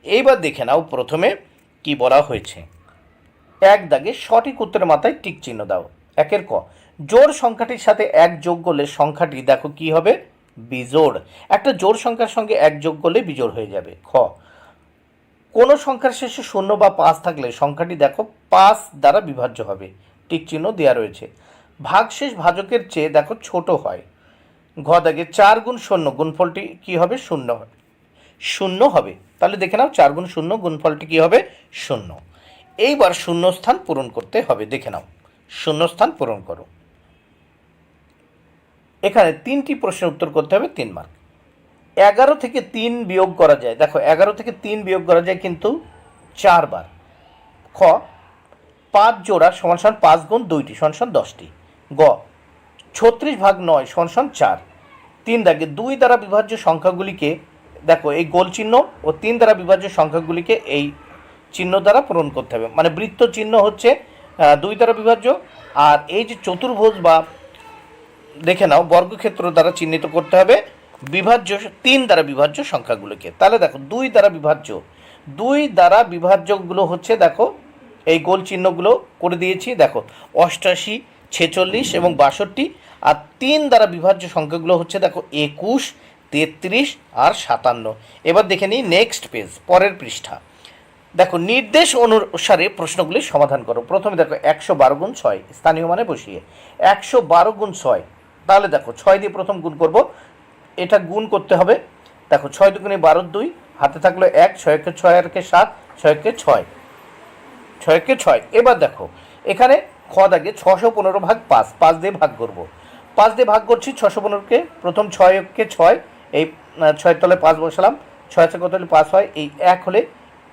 এইবার দেখে নাও প্রথমে কি বলা হয়েছে। এক দাগে সঠিক উত্তরের মাথায় টিক চিহ্ন দাও। একের ক, জোড় সংখ্যাটির সাথে এক যোগ করলে সংখ্যাটি দেখো কি হবে, বিজোড়। একটা জোড় সংখ্যার সঙ্গে এক যোগ করলে বিজোড় হয়ে যাবে। খ, কোনো সংখ্যার শেষে শূন্য বা পাঁচ থাকলে সংখ্যাটি দেখো পাঁচ দ্বারা বিভাজ্য হবে, টিক চিহ্ন দেওয়া রয়েছে। ভাগশেষ ভাজকের চেয়ে দেখো ছোট হয়। ঘ দাগে 4 গুণ শূন্য গুণফলটি কি হবে, শূন্য হবে, শূন্য হবে। তাহলে দেখে নাও 4 গুণ শূন্য গুণফলটি কি হবে, শূন্য। এইবার শূন্যস্থান পূরণ করতে হবে, দেখে নাও শূন্যস্থান পূরণ করো। এখানে 3টি প্রশ্নের উত্তর করতে হবে, 3 মার্ক। 11 থেকে 3 বিয়োগ করা যায়, দেখো 11 থেকে 3 বিয়োগ করা যায় কিন্তু 4 বার। খ, 5 জোড়া সমান সমান 5 গুণ 2টি সমান সমান 10টি। গ, 36 ভাগ 9 সমান সমান 4। 3 দাগে 2 দ্বারা বিভাজ্য সংখ্যাগুলিকে দেখো এই গোল চিহ্ন ও 3 দ্বারা বিভাজ্য সংখ্যাগুলিকে এই চিহ্ন দ্বারা পূরণ করতে হবে। মানে বৃত্ত চিহ্ন হচ্ছে 2 দ্বারা বিভাজ্য, আর এই যে চতুর্ভুজ বা দেখে নাও বর্গক্ষেত্র দ্বারা চিহ্নিত করতে হবে বিভাজ্য 3 দ্বারা বিভাজ্য সংখ্যাগুলোকে। তাহলে দেখো 2 দ্বারা বিভাজ্যগুলো হচ্ছে দেখো এই গোল চিহ্নগুলো করে দিয়েছি, দেখো 88, 46 এবং 62। আর 3 দ্বারা বিভাজ্য সংখ্যাগুলো হচ্ছে দেখো 21, 33 আর 57। এবার দেখে নিই নেক্সট পেজ, পরের পৃষ্ঠা। দেখো নির্দেশ অনুসারে প্রশ্নগুলি সমাধান করো। প্রথমে দেখো 112 গুণ 6 স্থানীয় মানে বসিয়ে 112 গুণ 6। তাহলে দেখো 6 দিয়ে প্রথম গুণ করব, এটা গুণ করতে হবে। দেখো 6 দুগুণে 12, 2 হাতে থাকলো 1, 6 কে 6 আর কে 7, 6 কে 6, 6 কে 6। এবার দেখো এখানে খ দাগে 615 ভাগ 5, 5 দিয়ে ভাগ করব। 5 দিয়ে ভাগ করছি 615কে, প্রথম 6 কে 6, এই 6 তলে 5 বসালাম, 6 আছে কত হলে 5 হয়, এই 1 হলে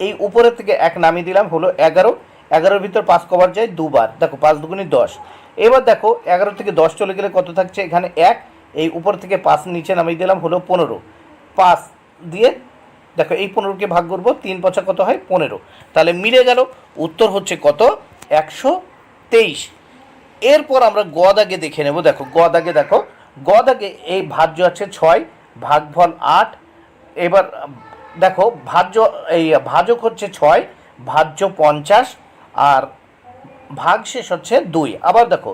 এই উপরের থেকে 1 নামিয়ে দিলাম, হলো 11। 11-এর ভিতর 5 কবার যায় দুবার, দেখো 5 দুগুণে 10। এবার দেখো 11 থেকে 10 চলে গেলে কত থাকছে, এখানে 1, এই উপর থেকে 5 নিচে নামিয়ে দিলাম, হলো 15। 5 দিয়ে দেখো এই 15কে ভাগ করবো, 3 5 কত হয় 15। তাহলে মিলে গেল, উত্তর হচ্ছে কত, 123। এরপর আমরা গ দাগে দেখে নেব। দেখো গ দাগে এই ভাজ্য আছে 6, ভাগফল 8। এবার দেখো এই ভাজক হচ্ছে 6, ভাজ্য 50 আর ভাগশেষ হচ্ছে 2। আবার দেখো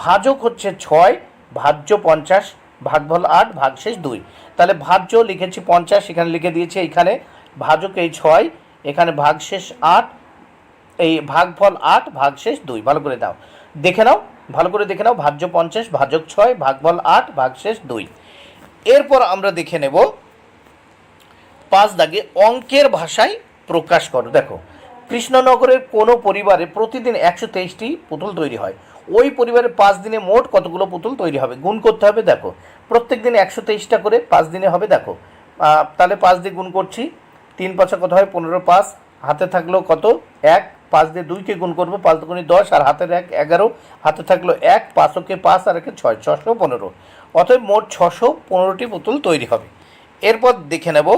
ভাজক হচ্ছে 6, ভাজ্য 50, ভাগফল 8, ভাগশেষ 2। তাহলে ভাজ্য লিখেছি 50, এখানে লিখে দিয়েছি, এখানে ভাজক এই 6, এখানে ভাগশেষ 8, এই ভাগফল 8, ভাগশেষ 2। ভালো করে দাও, দেখে নাও, ভালো করে দেখে নাও, ভাজ্য 50, ভাজক 6, ভাগফল 8, ভাগশেষ 2। এরপর আমরা দেখে নেব 5 দাগে অঙ্কের ভাষায় প্রকাশ করো। দেখো কৃষ্ণনগরের কোনো পরিবারে প্রতিদিন 123টি পুতুল তৈরি হয়, ওই পরিবারে 5 দিনে মোট কতগুলো পুতুল তৈরি হবে, গুণ করতে হবে। দেখো প্রত্যেক দিনে 123টা করে 5 দিনে হবে। দেখো তাহলে 5 দিয়ে গুণ করছি, 3 5 কত হয় 15, 5 হাতে থাকলো কত 1, 5 দিয়ে 2কে গুণ করবো, 5 দুগুণে 10 আর হাতের 1 11, হাতে থাকলো 1, 5কে 5 আর 1 6, 615। অতএব মোট 615টি পুতুল তৈরি হবে। এরপর দেখে নেব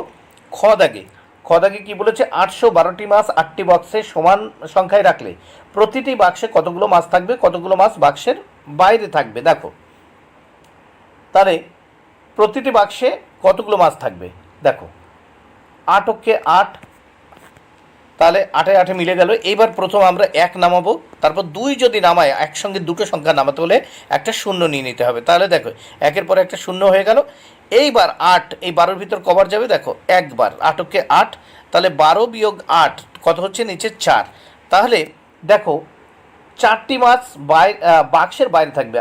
খ দাগে কি বলেছে, 812টি মাছ 8টি বক্সে সমান সংখ্যায় রাখলে প্রতিটি বাক্সে কতগুলো মাছ থাকবে, কতগুলো মাছ বাক্সের বাইরে থাকবে। দেখো তাহলে প্রতিটি বাক্সে কতগুলো মাছ থাকবে, দেখো 8 কে 8, তাহলে 8 8 মিলে গেল। এইবার প্রথম আমরা 1 নামাবো, তারপর 2 যদি নামায় একসঙ্গে দুটো সংখ্যা নামাতে হলে একটা শূন্য নিয়ে নিতে হবে। তাহলে দেখো 1-এর পরে একটা শূন্য হয়ে গেল। এইবার 8 এই 12-র ভিতর কবার যাবে, দেখো একবার, 8 কে 8, তাহলে 12 বিয়োগ 8 কত হচ্ছে, নিচে 4। তাহলে দেখো 4টি মাছ বাক্সের বাইরে থাকবে।